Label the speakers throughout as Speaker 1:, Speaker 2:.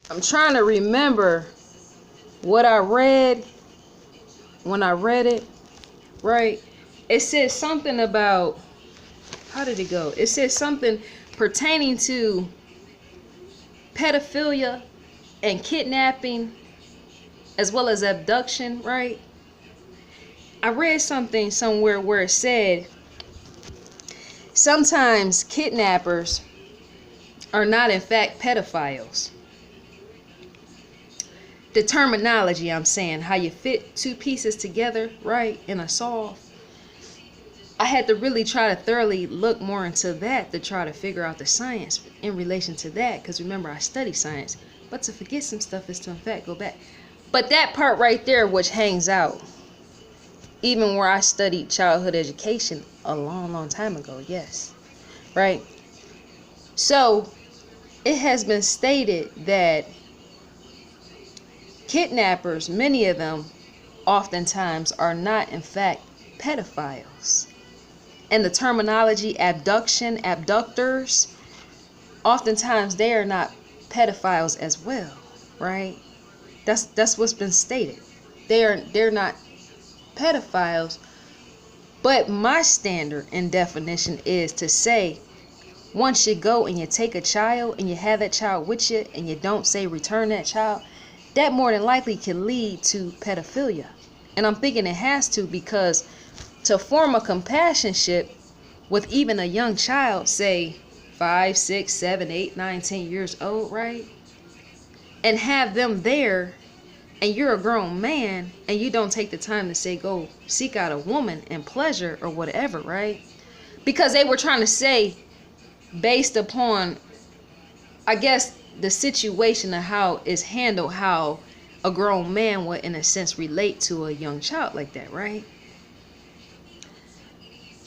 Speaker 1: I'm trying to remember what I read when I read it, right? It said something about, how did it go? It said something pertaining to pedophilia and kidnapping as well as abduction, right? I read something somewhere where it said sometimes kidnappers are not in fact pedophiles. The terminology, I'm saying, how you fit two pieces together, right, in a solve. I had to really try to thoroughly look more into that to try to figure out the science in relation to that, because remember, I study science, but to forget some stuff is to in fact go back. But that part right there, which hangs out, even where I studied childhood education a long time ago, yes, right? So it has been stated that kidnappers, many of them, oftentimes are not in fact pedophiles. And the terminology abduction, abductors, oftentimes they are not pedophiles as well, right? That's what's been stated. They're not pedophiles, but my standard and definition is to say, once you go and you take a child and you have that child with you and you don't say return that child, that more than likely can lead to pedophilia. And I'm thinking it has to, because to form a companionship with even a young child, say 5, 6, 7, 8, 9, 10 years old, right? And have them there, and you're a grown man, and you don't take the time to say, go seek out a woman and pleasure or whatever, right? Because they were trying to say, based upon, I guess, the situation of how it's handled, how a grown man would, in a sense, relate to a young child like that, right?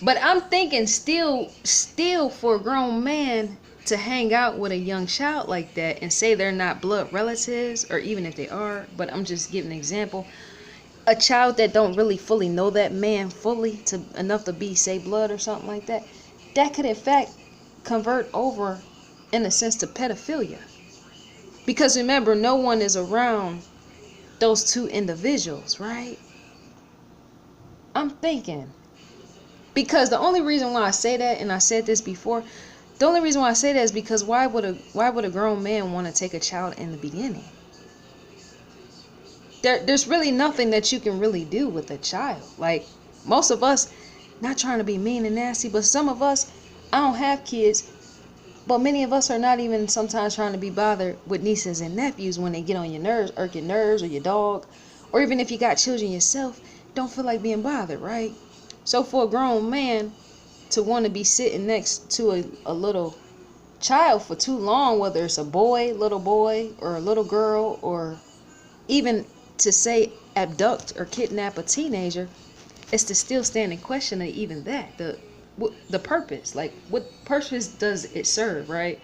Speaker 1: But I'm thinking still for a grown man to hang out with a young child like that and say they're not blood relatives, or even if they are, but I'm just giving an example, a child that don't really fully know that man fully to enough to be, say, blood or something like that, that could in fact convert over, in a sense, to pedophilia. Because remember, no one is around those two individuals, right? I'm thinking, because the only reason why I say that, and I said this before, the only reason why I say that is because why would a grown man want to take a child in the beginning? There's really nothing that you can really do with a child. Like, most of us, not trying to be mean and nasty, but some of us, I don't have kids, but many of us are not even sometimes trying to be bothered with nieces and nephews when they get on your nerves, irk your nerves, or your dog, or even if you got children yourself, don't feel like being bothered, right? So for a grown man to want to be sitting next to a little child for too long, whether it's a little boy, or a little girl, or even to say abduct or kidnap a teenager, it's to still stand in question of even that. The purpose, like, what purpose does it serve, right?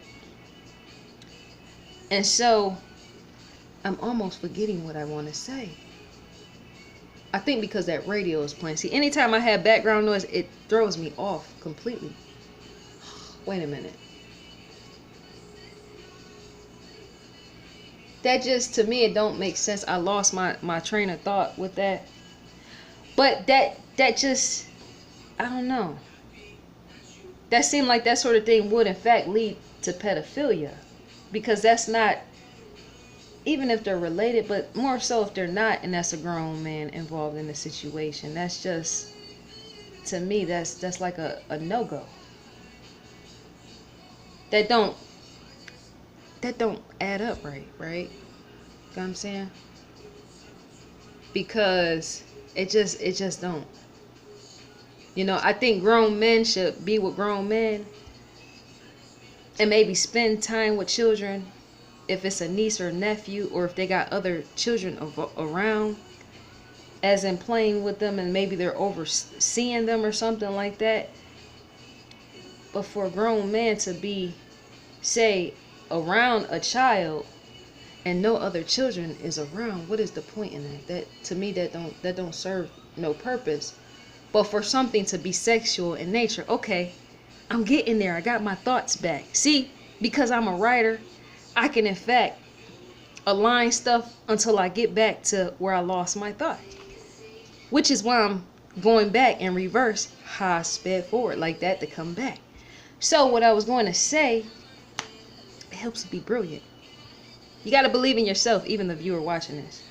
Speaker 1: And so I'm almost forgetting what I want to say. I think because that radio is playing. See, anytime I have background noise, it throws me off completely. Wait a minute. That just, to me, it don't make sense. I lost my train of thought with that. But that just, I don't know. That seemed like that sort of thing would in fact lead to pedophilia. Because that's not, even if they're related, but more so if they're not, and that's a grown man involved in the situation. That's just, to me, that's like a no-go. That don't add up right? You know what I'm saying? Because it just don't. You know, I think grown men should be with grown men and maybe spend time with children, if it's a niece or nephew, or if they got other children around, as in playing with them, and maybe they're overseeing them or something like that. But for a grown man to be, say, around a child and no other children is around, what is the point in that? That, to me, that don't serve no purpose. But for something to be sexual in nature, okay, I'm getting there. I got my thoughts back. See, because I'm a writer, I can in fact align stuff until I get back to where I lost my thought. Which is why I'm going back in reverse, how I sped forward like that to come back. So what I was going to say, it helps to be brilliant. You got to believe in yourself, even the viewer watching this.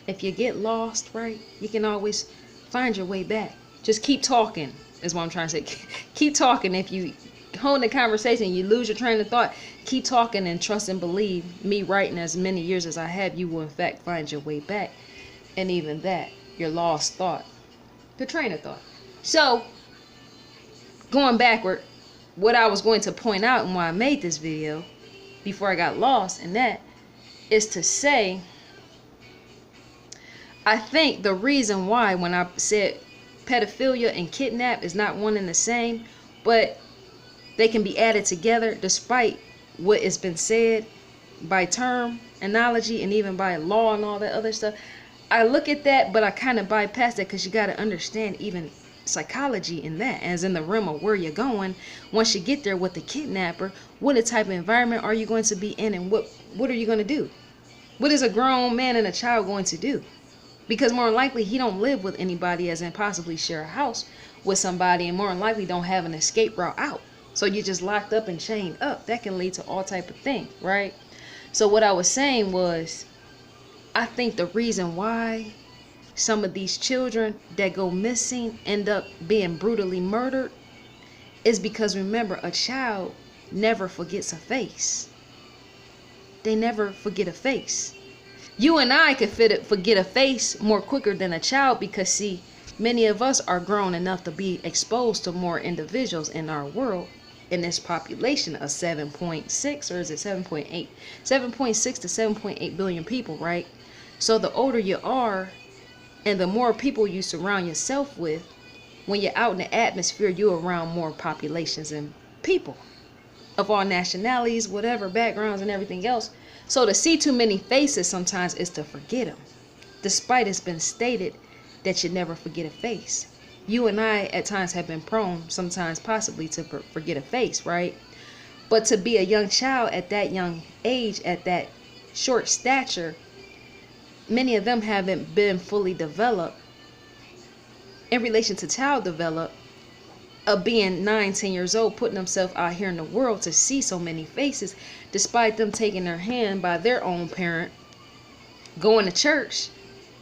Speaker 1: If you get lost, right, you can always find your way back. Just keep talking, is what I'm trying to say. Keep talking. If you hold the conversation, you lose your train of thought, keep talking and trust and believe. Me writing as many years as I have, you will in fact find your way back. And even that, your lost thought, the train of thought. So, going backward, what I was going to point out and why I made this video, before I got lost in that, is to say, I think the reason why when I said pedophilia and kidnap is not one and the same, but they can be added together despite what has been said by term, analogy, and even by law and all that other stuff. I look at that, but I kind of bypass that because you got to understand even psychology in that, as in the realm of where you're going. Once you get there with the kidnapper, what type of environment are you going to be in, and what are you going to do? What is a grown man and a child going to do? Because more than likely he don't live with anybody, as in possibly share a house with somebody, and more than likely don't have an escape route out. So you're just locked up and chained up. That can lead to all type of things, right? So what I was saying was, I think the reason why some of these children that go missing end up being brutally murdered is because, remember, a child never forgets a face. They never forget a face. You and I could forget a face more quicker than a child because, see, many of us are grown enough to be exposed to more individuals in our world, in this population of 7.6, or is it 7.8? 7.6 to 7.8 billion people, right? So the older you are and the more people you surround yourself with, when you're out in the atmosphere, you're around more populations and people of all nationalities, whatever backgrounds and everything else. So to see too many faces sometimes is to forget them, despite it's been stated that you never forget a face. You and I at times have been prone, sometimes possibly, to forget a face, right? But to be a young child at that young age, at that short stature, many of them haven't been fully developed in relation to child developed, of being 9-10 years old, putting themselves out here in the world to see so many faces, despite them taking their hand by their own parent, going to church,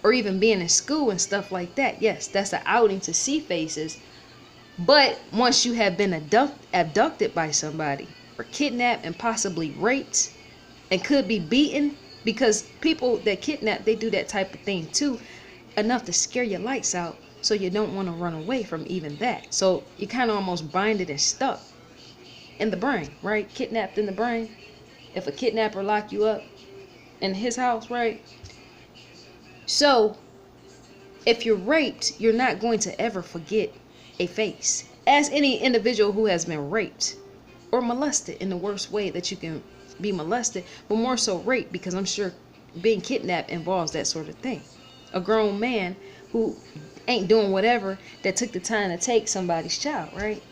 Speaker 1: or even being in school and stuff like that. Yes, that's an outing to see faces. But once you have been abducted by somebody, or kidnapped and possibly raped, and could be beaten, because people that kidnap, they do that type of thing too, enough to scare your lights out, so you don't want to run away from even that. So you kind of almost binded and stuck in the brain, right? Kidnapped in the brain. If a kidnapper lock you up in his house, right? So if you're raped, you're not going to ever forget a face. As any individual who has been raped or molested in the worst way that you can be molested, but more so raped, because I'm sure being kidnapped involves that sort of thing. A grown man who ain't doing whatever that took the time to take somebody's child, right?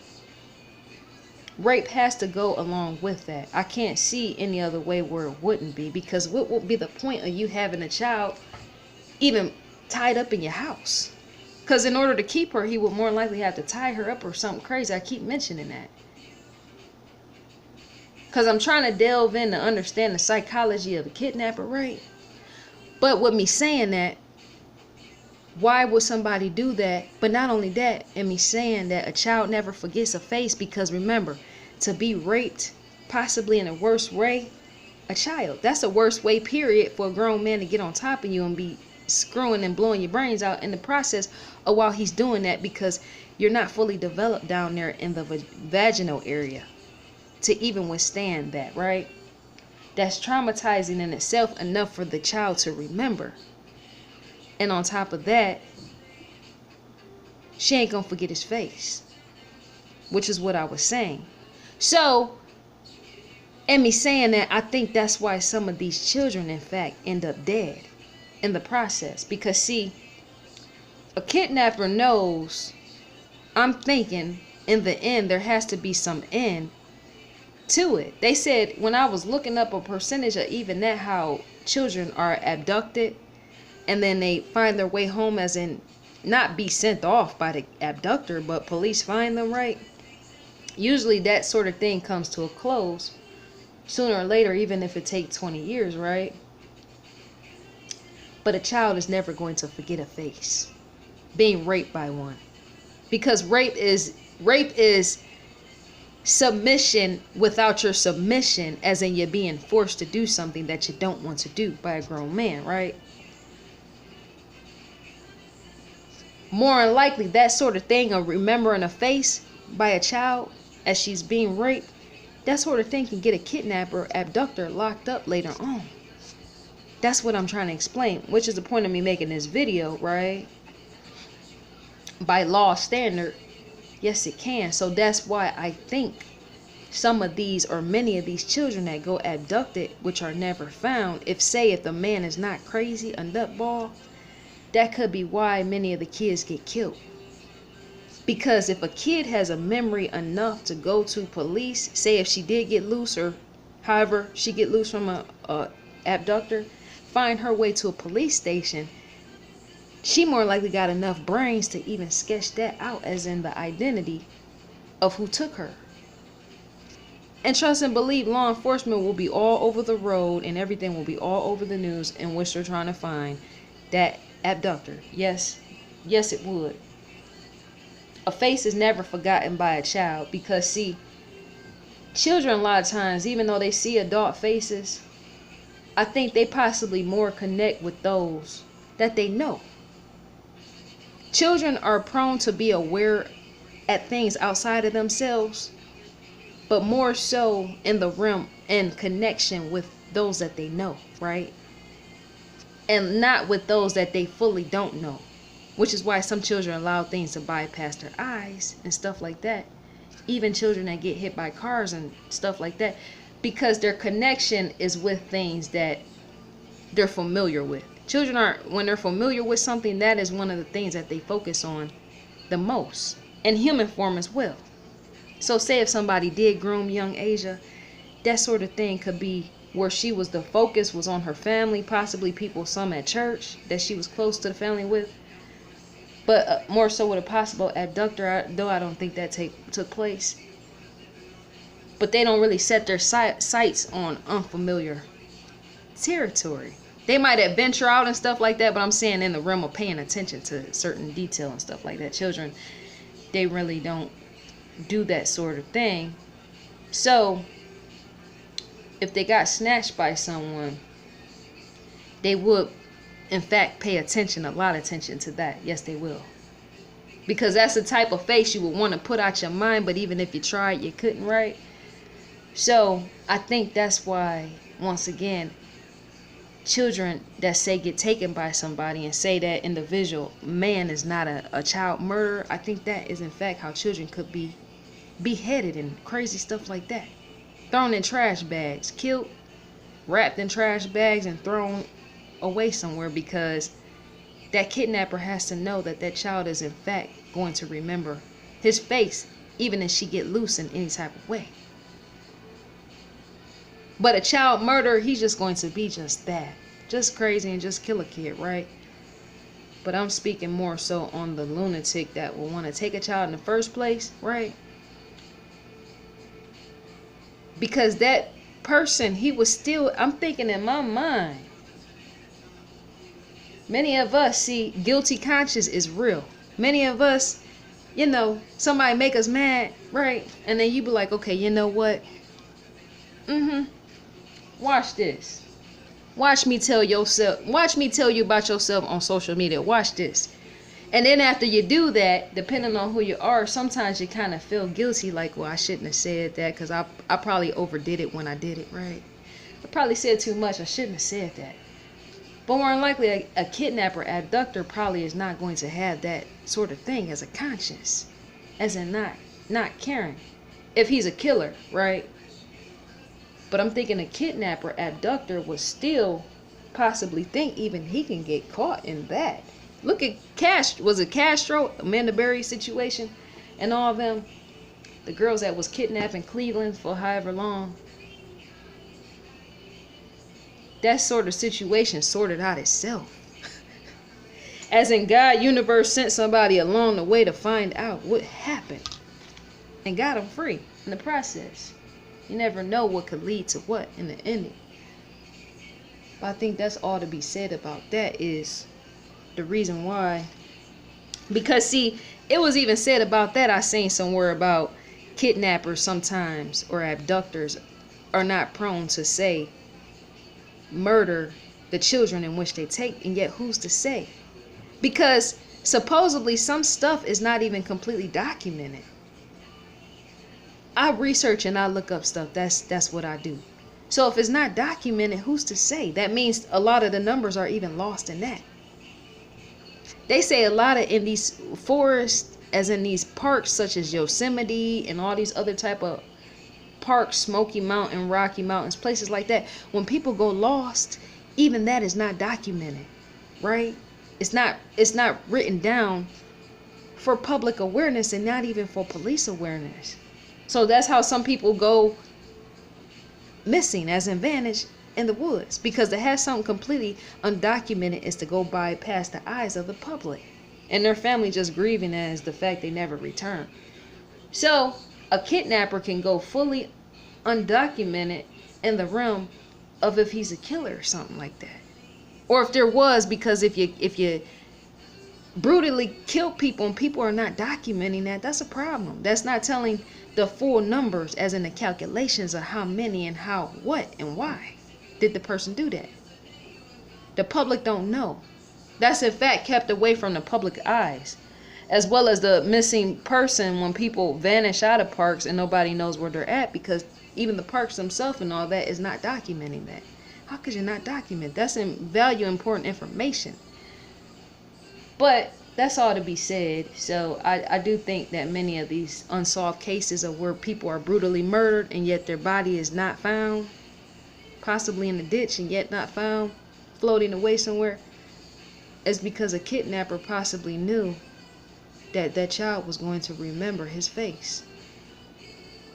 Speaker 1: Rape has to go along with that. I can't see any other way where it wouldn't be, because what would be the point of you having a child even tied up in your house? Because in order to keep her, he would more likely have to tie her up or something crazy. I keep mentioning that because I'm trying to delve in to understand the psychology of a kidnapper, right? But with me saying that, why would somebody do that? But not only that, and me saying that a child never forgets a face, because remember, to be raped, possibly in a worse way, a child, that's the worst way, period, for a grown man to get on top of you and be screwing and blowing your brains out in the process of while he's doing that, because you're not fully developed down there in the vaginal area to even withstand that, right? That's traumatizing in itself enough for the child to remember. And on top of that, she ain't gonna forget his face, which is what I was saying. So, and me saying that, I think that's why some of these children, in fact, end up dead in the process. Because, see, a kidnapper knows, I'm thinking, in the end, there has to be some end to it. They said when I was looking up a percentage of even that, how children are abducted and then they find their way home, as in not be sent off by the abductor, but police find them, right? Usually that sort of thing comes to a close sooner or later, even if it takes 20 years, right? But a child is never going to forget a face being raped by one, because rape is submission without your submission, as in you're being forced to do something that you don't want to do by a grown man, right? More than likely, that sort of thing of remembering a face by a child as she's being raped, that sort of thing can get a kidnapper, abductor locked up later on. That's what I'm trying to explain, which is the point of me making this video, right? By law standard, yes it can. So that's why I think some of these, or many of these children that go abducted, which are never found, if the man is not crazy, a nutball, that could be why many of the kids get killed. Because if a kid has a memory enough to go to police, say if she did get loose, or however she get loose from a abductor, find her way to a police station, she more likely got enough brains to even sketch that out, as in the identity of who took her. And trust and believe, law enforcement will be all over the road and everything will be all over the news in which they're trying to find that abductor. Yes, it would. A face is never forgotten by a child, because see, children a lot of times, even though they see adult faces, I think they possibly more connect with those that they know. Children are prone to be aware at things outside of themselves, but more so in the realm and connection with those that they know, right? And not with those that they fully don't know. Which is why some children allow things to bypass their eyes and stuff like that. Even children that get hit by cars and stuff like that. Because their connection is with things that they're familiar with. Children are, when they're familiar with something, that is one of the things that they focus on the most. In human form as well. So say if somebody did groom young Asia, that sort of thing could be where she was, the focus was on her family, possibly people, some at church that she was close to the family with. But more so with a possible abductor, though I don't think that took place. But they don't really set their sights on unfamiliar territory. They might adventure out and stuff like that, but I'm saying in the realm of paying attention to certain detail and stuff like that. Children, they really don't do that sort of thing. So, if they got snatched by someone, they would in fact pay attention, a lot of attention to that. Yes, they will. Because that's the type of face you would want to put out your mind, but even if you tried, you couldn't, right? So I think that's why, once again, children that say get taken by somebody and say that individual man is not a child murderer, I think that is in fact how children could be beheaded and crazy stuff like that. Thrown in trash bags, killed, wrapped in trash bags and thrown away somewhere, because that kidnapper has to know that that child is in fact going to remember his face, even if she get loose in any type of way. But a child murderer, he's just going to be just that, just crazy and just kill a kid, right? But I'm speaking more so on the lunatic that will want to take a child in the first place, right? Because that person, he was still, I'm thinking in my mind, many of us see guilty conscience is real. Many of us, you know, somebody make us mad, right? And then you be like, okay, you know what? Watch this. Watch me tell you about yourself on social media. Watch this. And then after you do that, depending on who you are, sometimes you kind of feel guilty, like, well, I shouldn't have said that, because I probably overdid it when I did it, right? I probably said too much. I shouldn't have said that. But more than likely, a kidnapper, abductor probably is not going to have that sort of thing as a conscience, as in not caring. If he's a killer, right? But I'm thinking a kidnapper, abductor would still possibly think even he can get caught in that. Look at was it Castro, Amanda Berry situation, and all of them? the girls that was kidnapped in Cleveland for however long, that sort of situation sorted out itself. As in, God, universe sent somebody along the way to find out what happened and got them free in the process. You never know what could lead to what in the ending. But I think that's all to be said about that, is the reason why. Because see, it was even said about that, I seen somewhere about kidnappers sometimes, or abductors, are not prone to say murder the children in which they take, and yet who's to say? Because supposedly some stuff is not even completely documented. I research and I look up stuff. That's what I do. So if it's not documented, who's to say? That means a lot of the numbers are even lost in that. They say a lot of in these forests, as in these parks such as Yosemite and all these other type of parks, Smoky Mountain, Rocky Mountains, places like that, when people go lost, even that is not documented, right? It's not written down for public awareness, and not even for police awareness. So that's how some people go missing, as in vanish in the woods, because to have something completely undocumented is to go by past the eyes of the public, and their family just grieving as the fact they never return. So a kidnapper can go fully undocumented in the realm of if he's a killer or something like that, or if there was, because if you brutally kill people and people are not documenting that, that's a problem. That's not telling the full numbers, as in the calculations of how many and how, what, and why did the person do that. The public don't know. That's in fact kept away from the public eyes, as well as the missing person when people vanish out of parks and nobody knows where they're at, because even the parks themselves and all that is not documenting that. How could you not document? That's important information. But that's all to be said. So I do think that many of these unsolved cases of where people are brutally murdered and yet their body is not found, possibly in the ditch and yet not found, floating away somewhere, is because a kidnapper possibly knew that that child was going to remember his face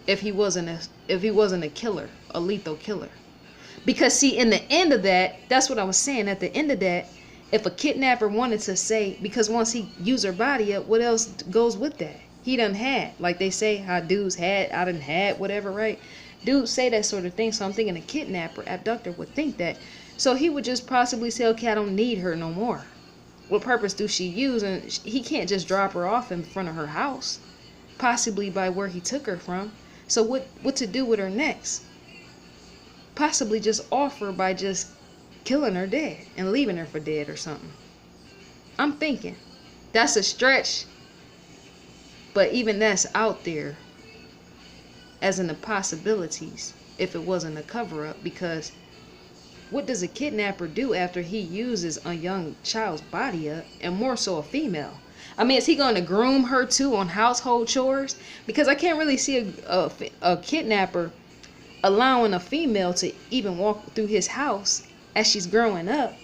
Speaker 1: if he wasn't a killer, a lethal killer. Because see, in the end of that, that's what I was saying, at the end of that, if a kidnapper wanted to say, because once he used her body up, what else goes with that? He done had, like they say, how dudes had, I done had, whatever, right? Dudes say that sort of thing, so I'm thinking a kidnapper, abductor would think that. So he would just possibly say, okay, I don't need her no more. What purpose do she use? And he can't just drop her off in front of her house, possibly by where he took her from. So what to do with her next? Possibly just offer by just killing her dead and leaving her for dead or something. I'm thinking that's a stretch, but even that's out there as in the possibilities if it wasn't a cover-up. Because what does a kidnapper do after he uses a young child's body up, and more so a female? I mean, is he going to groom her too on household chores? Because I can't really see a kidnapper allowing a female to even walk through his house as she's growing up,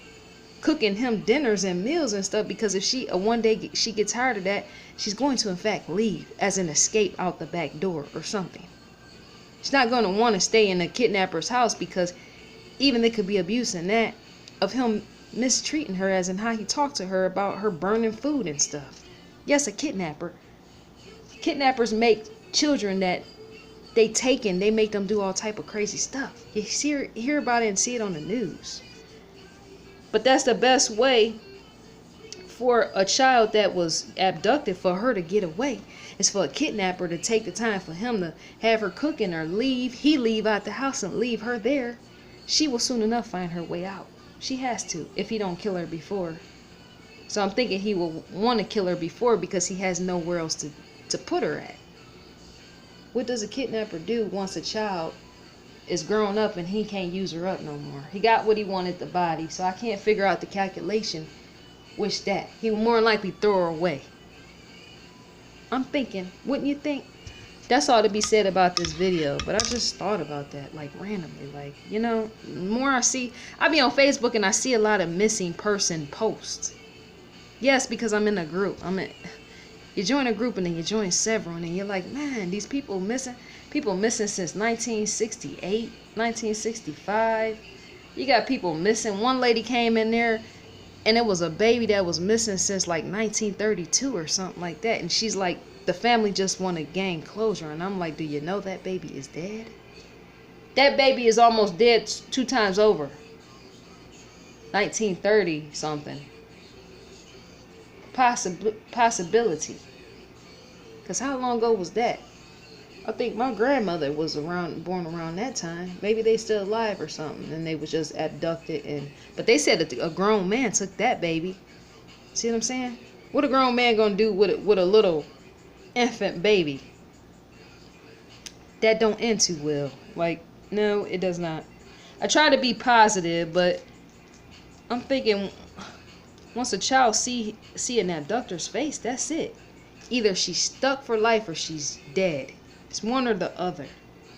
Speaker 1: cooking him dinners and meals and stuff, because if she one day she gets tired of that, she's going to in fact leave, as an escape out the back door or something. She's not going to want to stay in the kidnapper's house, because even there could be abuse in that, of him mistreating her, as in how he talked to her about her burning food and stuff. Yes, a kidnapper. Kidnappers make children that they make them do all type of crazy stuff. You hear about it and see it on the news. But that's the best way for a child that was abducted, for her to get away, is for a kidnapper to take the time for him to have her cooking or he leave out the house and leave her there. She will soon enough find her way out. She has to, if he don't kill her before. So I'm thinking he will want to kill her before, because he has nowhere else to put her at. What does a kidnapper do once a child is grown up and he can't use her up no more? He got what he wanted, the body, so I can't figure out the calculation which that. He will more than likely throw her away. I'm thinking, wouldn't you think? That's all to be said about this video, but I just thought about that, like, randomly. Like, you know, the more I be on Facebook and I see a lot of missing person posts. Yes, because I'm in a group. You join a group and then you join several, and then you're like, man, these people missing since 1968, 1965. You got people missing. One lady came in there and it was a baby that was missing since like 1932 or something like that. And she's like, the family just want to gain closure. And I'm like, do you know that baby is dead? That baby is almost dead 2 times over. 1930 something. Possibility. Because how long ago was that? I think my grandmother was born around that time. Maybe they still alive or something, and they was just abducted. But they said that a grown man took that baby. See what I'm saying? What a grown man gonna do with a little infant baby? That don't end too well. Like, no, it does not. I try to be positive, but I'm thinking once a child see an abductor's face, that's it. Either she's stuck for life or she's dead. It's one or the other.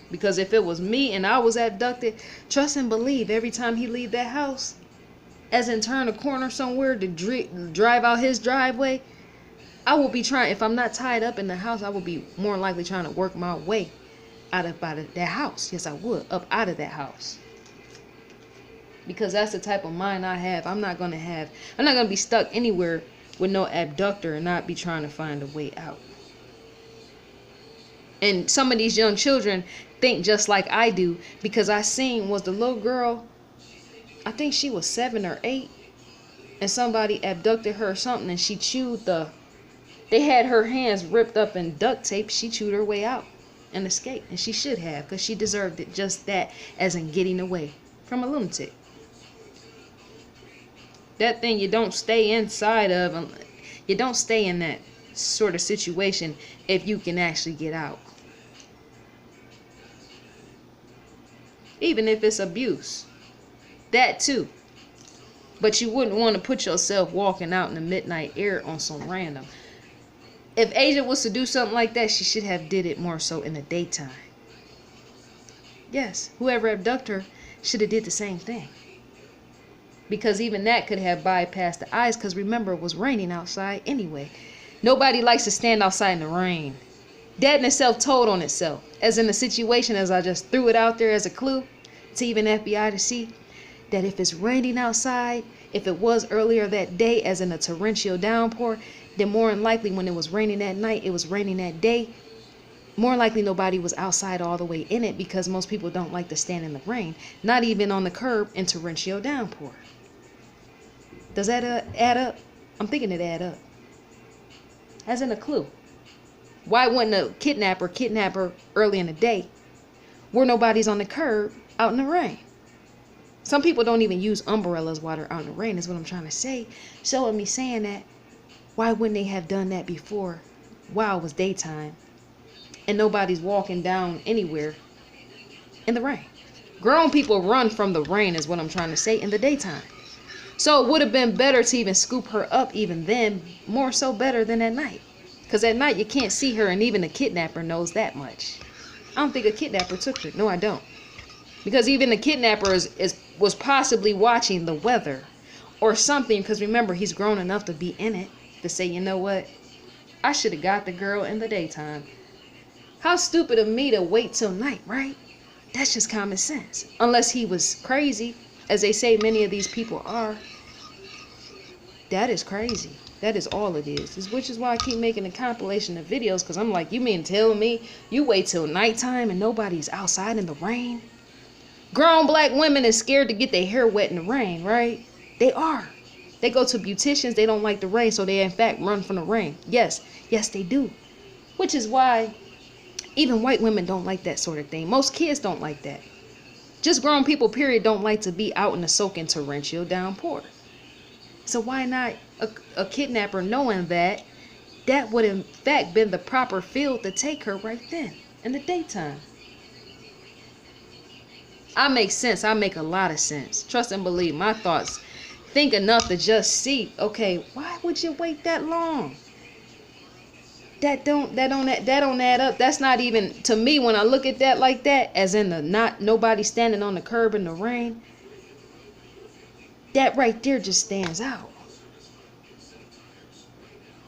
Speaker 1: Because if it was me and I was abducted, trust and believe, every time he leave that house, as in turn a corner somewhere to drive out his driveway, I will be trying, if I'm not tied up in the house, I will be more likely trying to work my way out of that house. Yes, I would. Up out of that house. Because that's the type of mind I have. I'm not going to be stuck anywhere with no abductor and not be trying to find a way out. And some of these young children think just like I do, because I seen was the little girl, I think she was 7 or 8, and somebody abducted her or something, and she chewed they had her hands ripped up in duct tape. She chewed her way out and escaped, and she should have, because she deserved it just that, as in getting away from a lunatic. That thing you don't stay inside of, you don't stay in that sort of situation if you can actually get out. Even if it's abuse. That too. But you wouldn't want to put yourself walking out in the midnight air on some random. If Asia was to do something like that, she should have did it more so in the daytime. Yes, whoever abducted her should have did the same thing. Because even that could have bypassed the eyes, because remember, it was raining outside anyway. Nobody likes to stand outside in the rain. That in itself told on itself. As in the situation, as I just threw it out there as a clue to even FBI to see, that if it's raining outside, if it was earlier that day, as in a torrential downpour, then more than likely when it was raining that night, it was raining that day, more likely nobody was outside all the way in it, because most people don't like to stand in the rain, not even on the curb in torrential downpour. Does that add up? I'm thinking it add up. As in a clue. Why wouldn't a kidnapper kidnap her early in the day where nobody's on the curb out in the rain? Some people don't even use umbrellas while they're out in the rain, is what I'm trying to say. Showing me saying that, why wouldn't they have done that before while it was daytime and nobody's walking down anywhere in the rain? Grown people run from the rain, is what I'm trying to say, in the daytime. So it would have been better to even scoop her up even then, more so better than at night. Because at night you can't see her, and even a kidnapper knows that much. I don't think a kidnapper took her. No, I don't. Because even the kidnapper was possibly watching the weather or something, because remember, he's grown enough to be in it, to say, you know what? I should have got the girl in the daytime. How stupid of me to wait till night, right? That's just common sense. Unless he was crazy, as they say many of these people are. That is crazy. That is all it is. Which is why I keep making a compilation of videos, because I'm like, you mean tell me you wait till nighttime and nobody's outside in the rain? Grown black women is scared to get their hair wet in the rain, right? They are. They go to beauticians, they don't like the rain, so they in fact run from the rain. Yes, they do. Which is why even white women don't like that sort of thing. Most kids don't like that. Just grown people, period, don't like to be out in the soaking torrential downpour. So why not a kidnapper, knowing that would in fact been the proper field to take her right then in the daytime? I make sense. I make a lot of sense. Trust and believe my thoughts. Think enough to just see, okay, why would you wait that long? That don't add up. That's not even, to me, when I look at that like that, as in the nobody standing on the curb in the rain, that right there just stands out.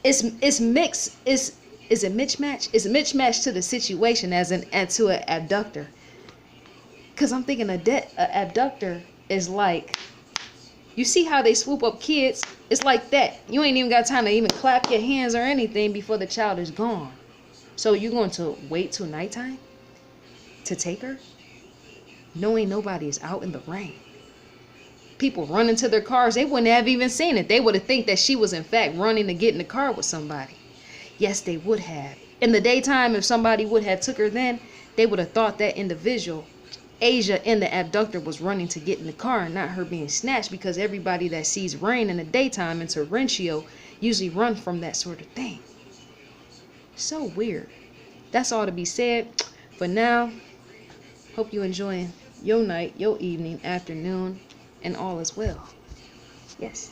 Speaker 1: it's mixed. Is it mismatch? It's a mismatch to the situation as an and to an abductor. Cause I'm thinking a abductor is like, you see how they swoop up kids? It's like that. You ain't even got time to even clap your hands or anything before the child is gone. So you're going to wait till nighttime to take her, knowing nobody is out in the rain. People running to their cars, they wouldn't have even seen it. They would have think that she was in fact running to get in the car with somebody. Yes, they would have. In the daytime, if somebody would have took her then, they would have thought that individual, Asia, and the abductor was running to get in the car and not her being snatched, because everybody that sees rain in the daytime in Torrentio usually run from that sort of thing. So weird. That's all to be said for now. Hope you enjoying your night, your evening, afternoon, and all is well. Yes.